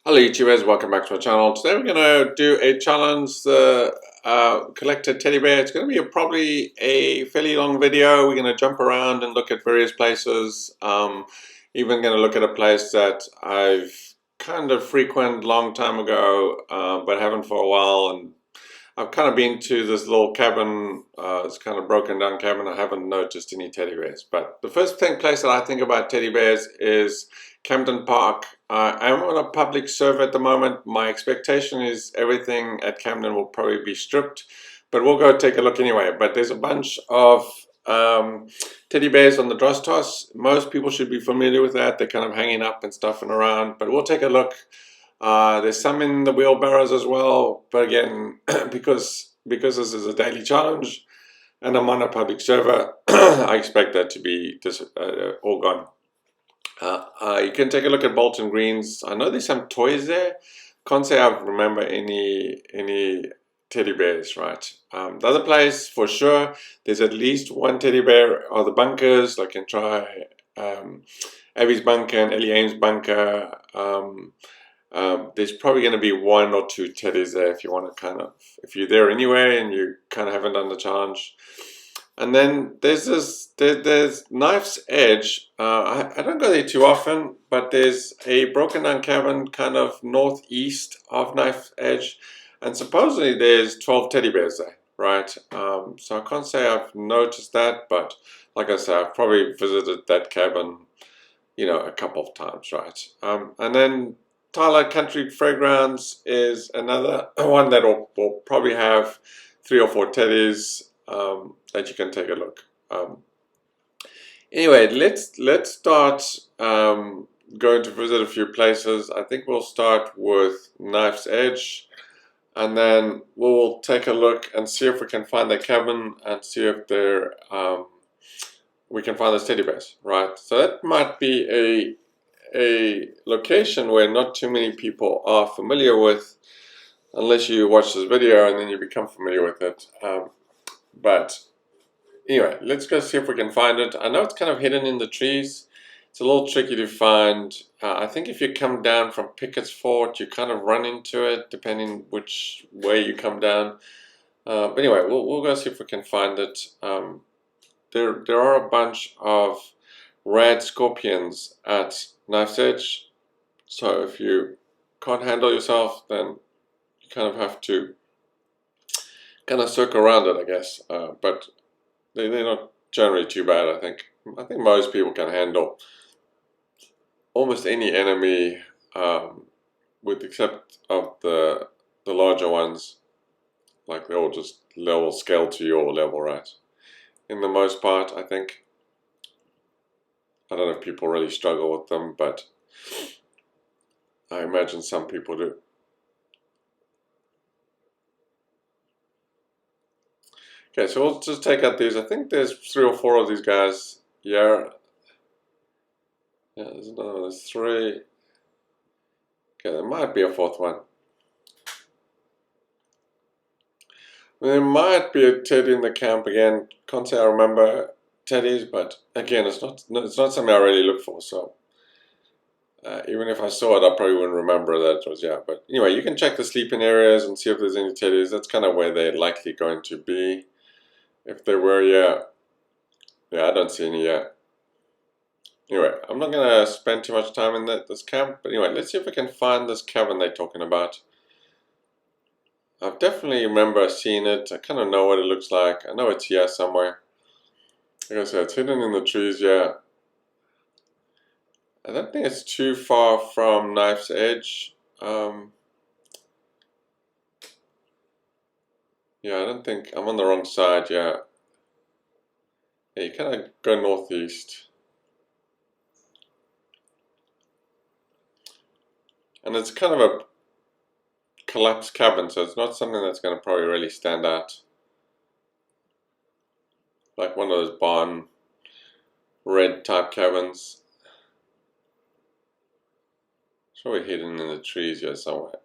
Hello YouTubers, welcome back to my channel. Today we're going to do a challenge, the collected teddy bear. It's going to be probably a fairly long video. We're going to jump around and look at various places. Even going to look at a place that I've kind of frequented long time ago, but haven't for a while. And I've kind of been to this little cabin, it's kind of broken down cabin. I haven't noticed any teddy bears. But the first place that I think about teddy bears is Camden Park. I'm on a public serve at the moment. My expectation is everything at Camden will probably be stripped, but we'll go take a look anyway. But there's a bunch of teddy bears on the Drostos. Most people should be familiar with that. They're kind of hanging up and stuffing around, but we'll take a look. There's some in the wheelbarrows as well, but again, because this is a daily challenge and I'm on a public server, I expect that to be all gone. You can take a look at Bolton Greens. I know there's some toys there. Can't say I remember any teddy bears, right? The other place, for sure, there's at least one teddy bear or the bunkers. I can try Abby's bunker and Ellie Ames bunker. There's probably going to be one or two teddies there if you want to if you're there anyway and you kind of haven't done the challenge. And then there's Knife's Edge. I don't go there too often, but there's a broken down cabin kind of northeast of Knife's Edge, and supposedly there's 12 teddy bears there, right? So I can't say I've noticed that, but like I said, I've probably visited that cabin, a couple of times, right? And then Tyler Country Fairgrounds is another one that will probably have 3 or 4 teddies that you can take a look. Anyway, let's start going to visit a few places. I think we'll start with Knife's Edge, and then we'll take a look and see if we can find the cabin and see if we can find those teddy bears, right? So that might be a location where not too many people are familiar with, unless you watch this video and then you become familiar with it. But anyway, let's go see if we can find it. I know it's kind of hidden in the trees. It's a little tricky to find. I think if you come down from Pickett's Fort, you kind of run into it, depending which way you come down. But anyway, we'll go see if we can find it. There are a bunch of red scorpions at Knife's Edge. So if you can't handle yourself, then you kind of have to kind of circle around it, I guess. But they're not generally too bad, I think. I think most people can handle almost any enemy, with except of the larger ones. Like they all just level scale to your level, right? In the most part, I think. I don't know if people really struggle with them, but I imagine some people do. Okay, so we'll just take out these. I think there's 3 or 4 of these guys here. Yeah, there's another one. There's 3. Okay, there might be a 4th one. There might be a teddy in the camp again. Can't say I remember teddies, but again, it's not something I really look for. So even if I saw it, I probably wouldn't remember that it was. Yeah, but anyway, you can check the sleeping areas and see if there's any teddies. That's kind of where they're likely going to be. If there were, yeah, I don't see any yet. Anyway, I'm not gonna spend too much time in this camp. But anyway, let's see if we can find this cabin they're talking about. I definitely remember seeing it. I kind of know what it looks like. I know it's here somewhere. Like I said, it's hidden in the trees, yeah. I don't think it's too far from Knife's Edge. Yeah, I don't think I'm on the wrong side, yeah. Yeah, you kind of go northeast. And it's kind of a collapsed cabin, so it's not something that's going to probably really stand out. Like one of those barn red type cabins. It's probably hidden in the trees here somewhere.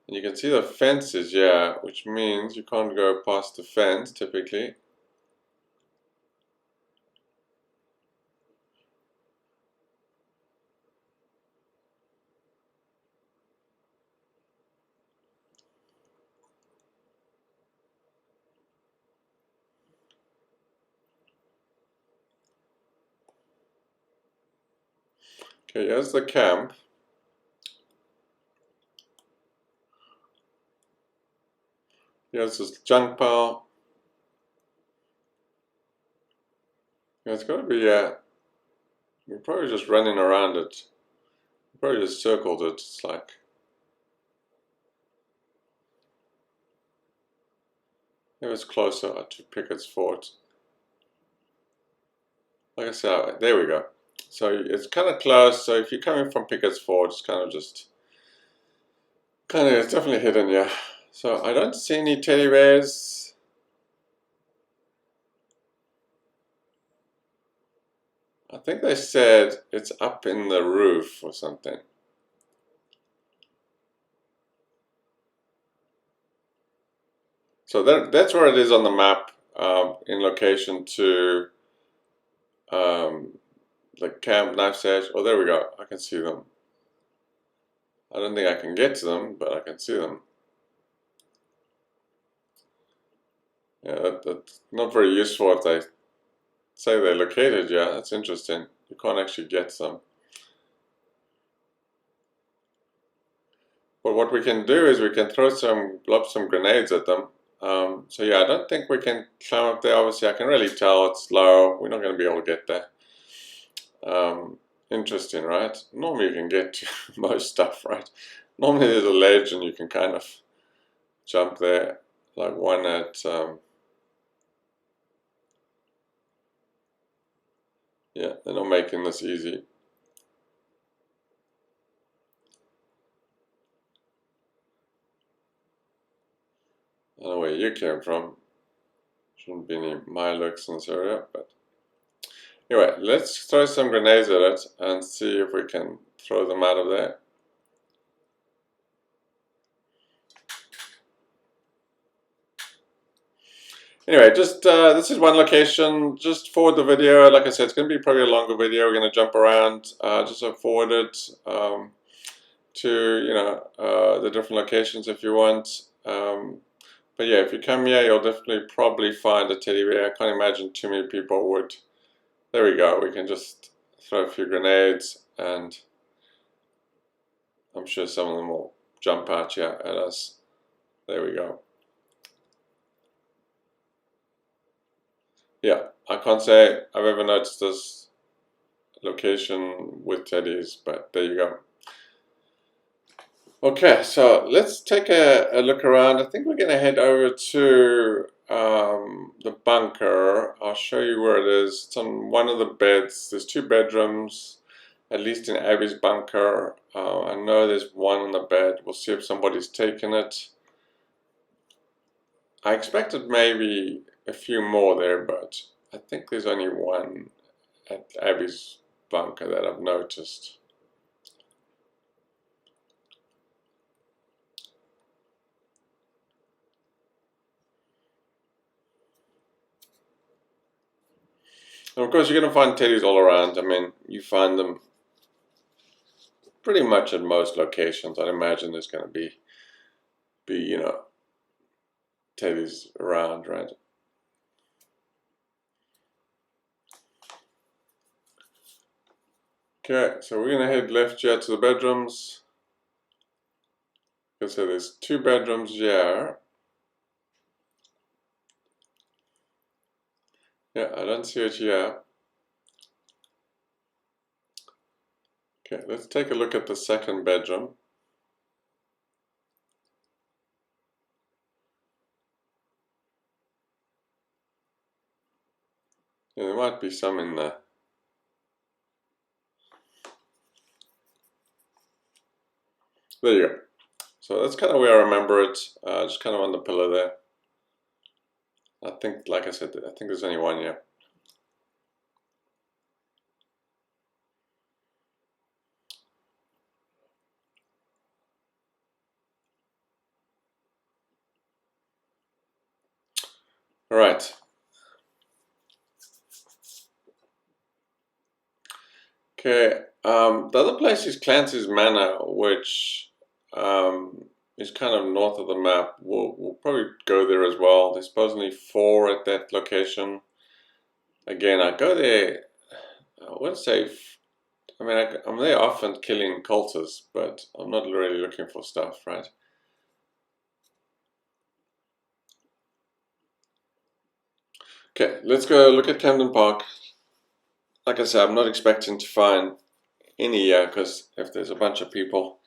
And you can see the fences, yeah, which means you can't go past the fence typically. Okay, here's the camp. Here's this junk pile. It's got to be, we're probably just running around it. We probably just circled it. It's like, it was closer to Pickett's Fort. Like I said, there we go. So it's kind of close. So if you're coming from Pickett's Fort, it's kind of just, it's definitely hidden, yeah. So I don't see any teddy bears. I think they said it's up in the roof or something. So that's where it is on the map, in location to the Camp Knife's Edge. Oh, there we go. I can see them. I don't think I can get to them, but I can see them. Yeah, that's not very useful if they say they're located. Yeah, that's interesting. You can't actually get them. But what we can do is we can lob some grenades at them. So yeah, I don't think we can climb up there. Obviously, I can really tell it's low. We're not going to be able to get there. Interesting, right? Normally you can get to most stuff, right? Normally there's a ledge and you can kind of jump there, like one at, yeah, they're not making this easy. I don't know where you came from. Shouldn't be any Milox in this area, but anyway, let's throw some grenades at it and see if we can throw them out of there. Anyway, just this is one location. Just forward the video. Like I said, it's going to be probably a longer video. We're going to jump around. Just forward it to the different locations if you want. But yeah, if you come here, you'll definitely probably find a teddy bear. I can't imagine too many people would. There we go. We can just throw a few grenades, and I'm sure some of them will jump out here at us. There we go. Yeah, I can't say I've ever noticed this location with teddies, but there you go. Okay, so let's take a look around. I think we're going to head over to the bunker. I'll show you where it is. It's on one of the beds. There's two bedrooms, at least in Abby's bunker. I know there's one on the bed. We'll see if somebody's taken it. I expected maybe a few more there, but I think there's only one at Abby's bunker that I've noticed. And of course, you're going to find teddies all around. I mean, you find them pretty much at most locations. I'd imagine there's going to be teddies around, right? Okay, so we're going to head left here to the bedrooms. Okay, so there's two bedrooms here. Yeah, I don't see it here. Okay, let's take a look at the second bedroom. Yeah, there might be some in there. There you go. So that's kind of where I remember it, just kind of on the pillar there. I think, like I said, I think there's only one here. All right. Okay, the other place is Clancy's Manor, which is kind of north of the map. We'll probably go there as well. There's supposedly 4 at that location. Again, I go there, I want to say I mean, I'm there often killing cultists, but I'm not really looking for stuff, right? Okay, let's go look at Camden Park. Like I said, I'm not expecting to find any here, because if there's a bunch of people,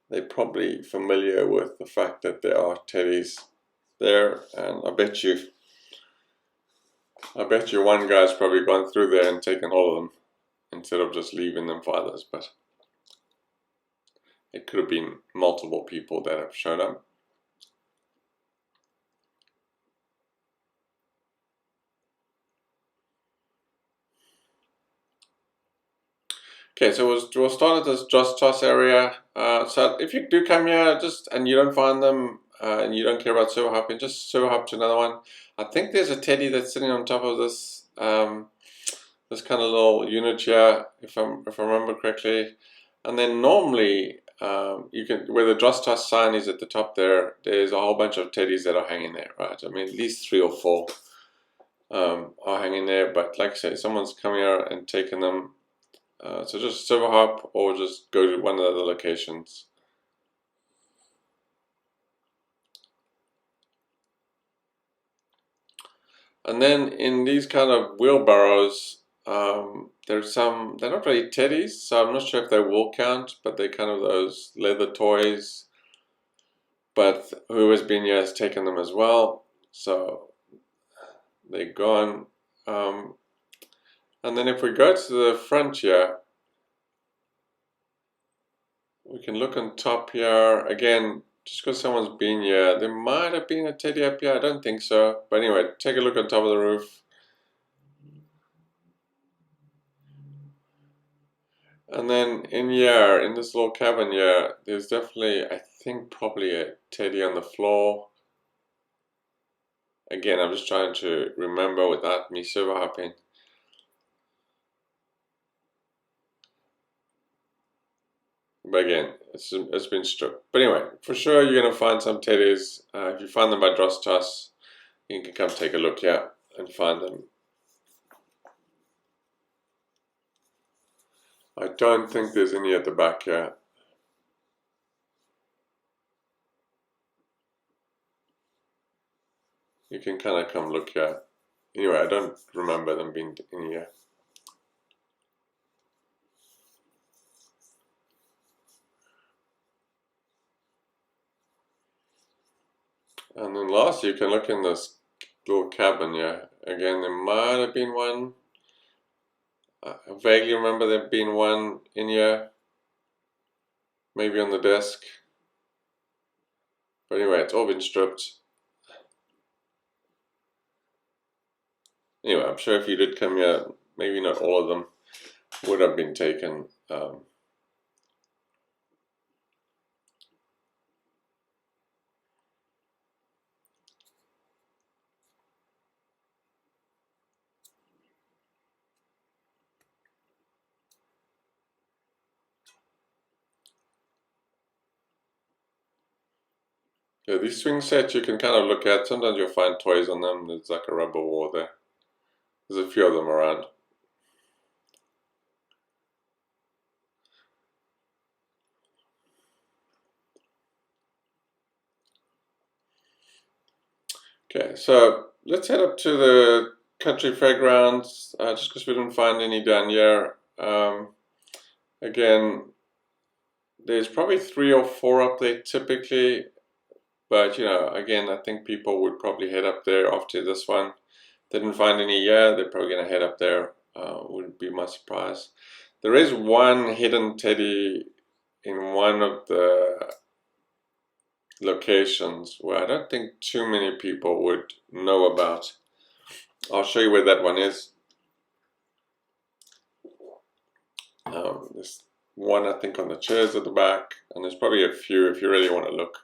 they're probably familiar with the fact that there are teddies there, and I bet you one guy's probably gone through there and taken all of them instead of just leaving them for others, but it could have been multiple people that have shown up. Okay, so we'll start at this Joss Toss area. So if you do come here and you don't find them and you don't care about server hopping, just server hop to another one. I think there's a teddy that's sitting on top of this this kind of little unit here, if I remember correctly. And then normally you can, where the Joss Toss sign is at the top there, there's a whole bunch of teddies that are hanging there, right? I mean, at least 3 or 4 are hanging there. But like I say, someone's come here and taken them. So just server hop or just go to one of the other locations. And then in these kind of wheelbarrows, there's some, they're not really teddies, so I'm not sure if they will count, but they're kind of those leather toys. But who has been here has taken them as well, so they're gone. And then if we go to the front here, we can look on top here again. Just because someone's been here, there might have been a teddy up here. I don't think so. But anyway, take a look on top of the roof. And then in here, in this little cabin here, there's definitely, I think, probably a teddy on the floor. Again, I'm just trying to remember without me server hopping. But again, it's been stripped. But anyway, for sure you're going to find some teddies. If you find them by Joss Toss, you can come take a look here and find them. I don't think there's any at the back here. You can kind of come look here. Anyway, I don't remember them being in here. And then last, you can look in this little cabin here. Again, there might have been one. I vaguely remember there being one in here. Maybe on the desk. But anyway, it's all been stripped. Anyway, I'm sure if you did come here, maybe not all of them would have been taken. Yeah, these swing sets you can kind of look at. Sometimes you'll find toys on them. There's like a rubber wall there. There's a few of them around. Okay, so let's head up to the country fairgrounds, just because we didn't find any down here. Again, there's probably 3 or 4 up there typically, but you know, again, I think people would probably head up there after this one. Didn't find any here, they're probably going to head up there. Wouldn't be my surprise. There is one hidden teddy in one of the locations where I don't think too many people would know about. I'll show you where that one is. There's one, I think, on the chairs at the back, and there's probably a few if you really want to look.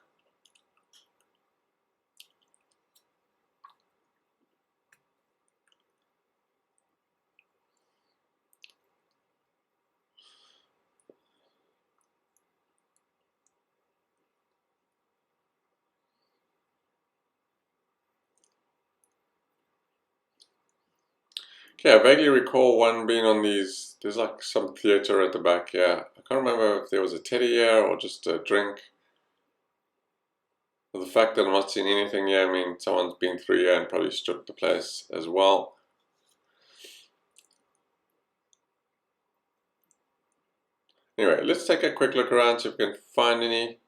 Okay, I vaguely recall one being on these. There's like some theater at the back here. I can't remember if there was a teddy here or just a drink. But the fact that I'm not seeing anything here, I mean, someone's been through here and probably stripped the place as well. Anyway, let's take a quick look around, see if we can find any.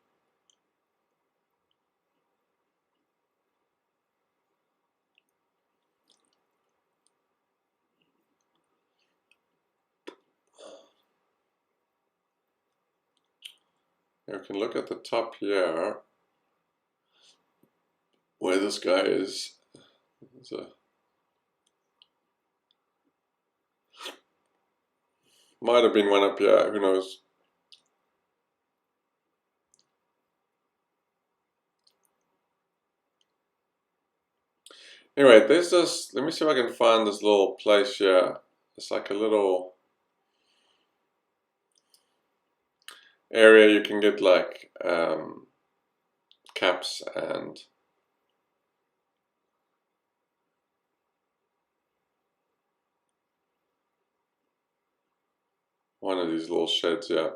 We can look at the top here, where this guy is. Might have been one up here, who knows. Anyway, there's this, let me see if I can find this little place here. It's like a little area you can get like caps and one of these little sheds here.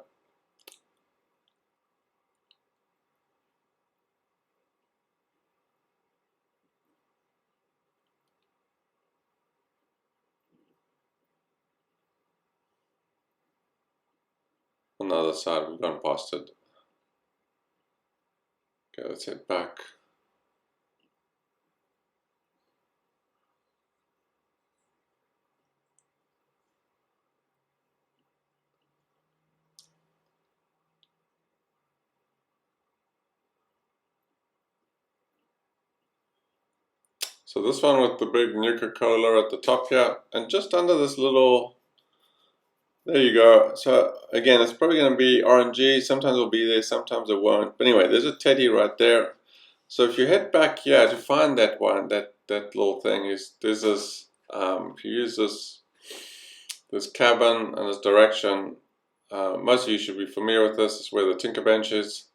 On the other side, we've gone past it. Okay, let's head back. So this one with the big Nuka-Cola at the top here, and just under this little, there you go. So again, it's probably going to be RNG. Sometimes it'll be there, sometimes it won't. But anyway, there's a teddy right there. So if you head back here to find that one, that little thing is, there's this, if you use this cabin and this direction, most of you should be familiar with this. It's where the Tinker Bench is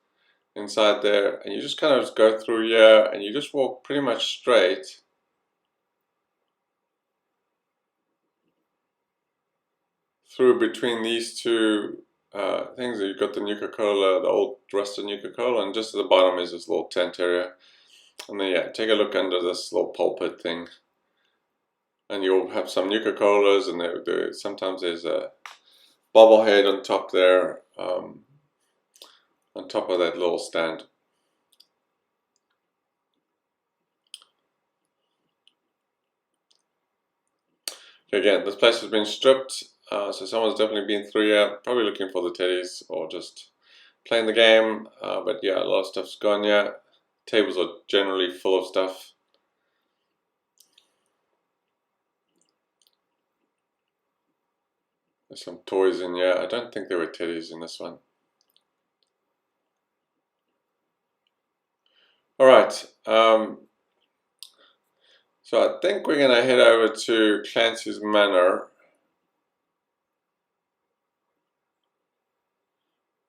inside there. And you just kind of just go through here and you just walk pretty much straight. Through between these two things, you've got the Nuka-Cola, the old rusted Nuka-Cola, and just at the bottom is this little tent area. And then yeah, take a look under this little pulpit thing. And you'll have some Nuka-Colas, and sometimes there's a bobblehead on top there, on top of that little stand. Again, this place has been stripped, so someone's definitely been through here, probably looking for the teddies or just playing the game. But yeah, a lot of stuff's gone here. Tables are generally full of stuff. There's some toys in here. I don't think there were teddies in this one. Alright, so I think we're going to head over to Clancy's Manor.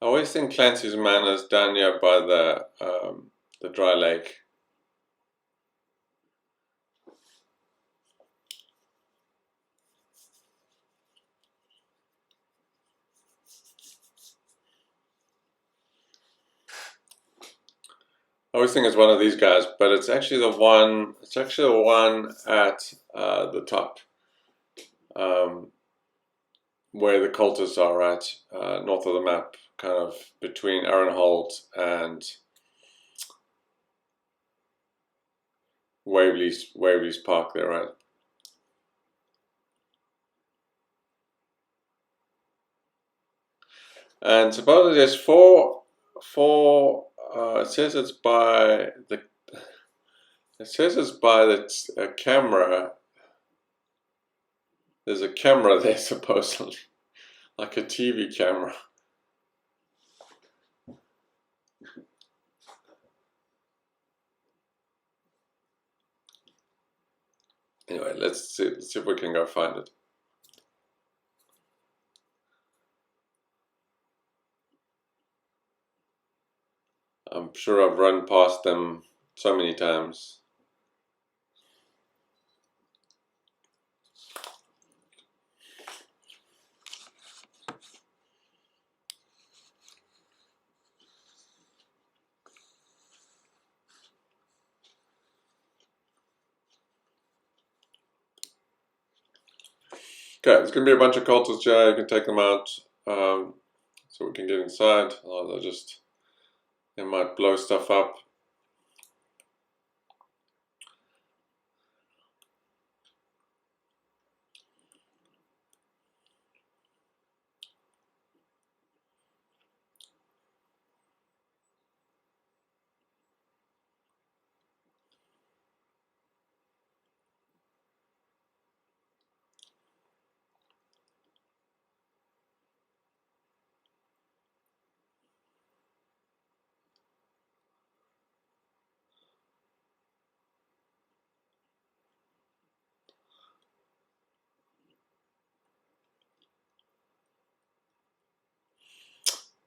I always think Clancy's Manor is down here by the dry lake. I always think it's one of these guys, but it's actually the one. It's actually the one at the top, where the cultists are at, north of the map, kind of between Aaronholt and Waverley's Park. There, right? And supposedly there's four. It says it's by the. It says it's by the camera. There's a camera there supposedly, like a TV camera. Anyway, let's see if we can go find it. I'm sure I've run past them so many times. Okay, there's going to be a bunch of cultists here. You can take them out so we can get inside. Oh, they might blow stuff up.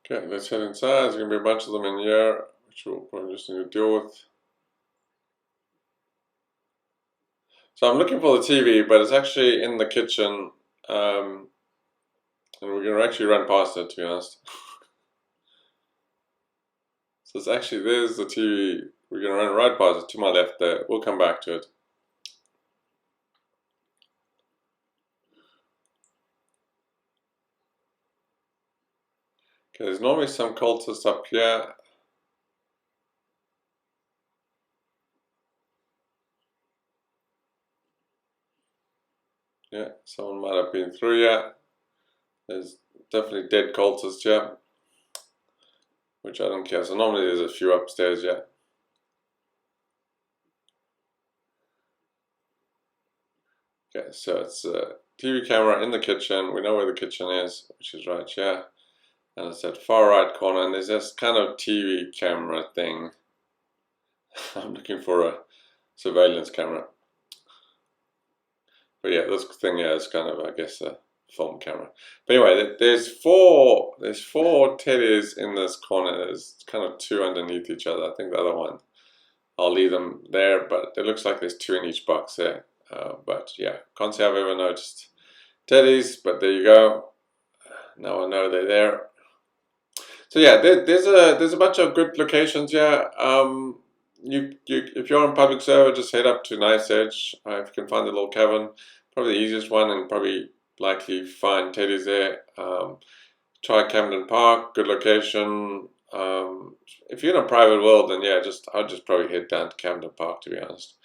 Okay, let's head inside. There's going to be a bunch of them in here, which we'll probably just need to deal with. So I'm looking for the TV, but it's actually in the kitchen, and we're going to actually run past it, to be honest. So it's actually, there's the TV. We're going to run right past it, to my left there. We'll come back to it. Okay, there's normally some cultists up here. Yeah, someone might have been through here. There's definitely dead cultists here, which I don't care. So normally there's a few upstairs, yeah. Okay, so it's a TV camera in the kitchen. We know where the kitchen is, which is right here. And it's that far right corner, and there's this kind of TV camera thing. I'm looking for a surveillance camera. But yeah, this thing here is kind of, I guess, a film camera. But anyway, there's four teddies in this corner. There's kind of two underneath each other. I think the other one, I'll leave them there, but it looks like there's two in each box there. But yeah, can't say I've ever noticed teddies, but there you go. Now I know they're there. So yeah, there's a bunch of good locations here. If you're on public server, just head up to Knife's Edge. If you can find the little cavern, probably the easiest one, and probably likely find teddies there. Try Camden Park, good location. If you're in a private world, then yeah, I'd just probably head down to Camden Park, to be honest.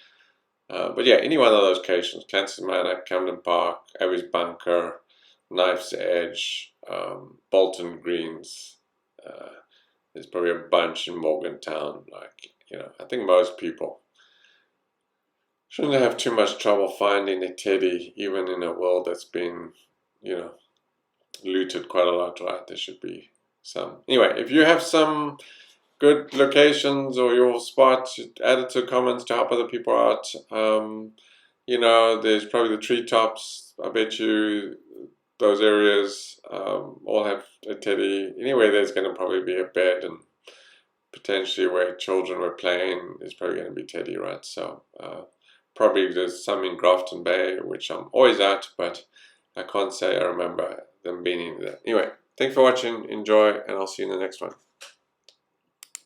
But yeah, any one of those locations, Clancy's Manor, Camden Park, Abbey's Bunker, Knife's Edge, Bolton Greens. There's probably a bunch in Morgantown. Like, I think most people shouldn't have too much trouble finding a teddy, even in a world that's been, looted quite a lot, right? There should be some. Anyway, if you have some good locations or your spot, add it to comments to help other people out. There's probably the treetops. I bet you those areas all have a teddy. Anyway, there's going to probably be a bed, and potentially where children were playing is probably going to be teddy, right? So probably there's some in Grafton Bay, which I'm always at, but I can't say I remember them being in there. Anyway, thanks for watching, enjoy, and I'll see you in the next one.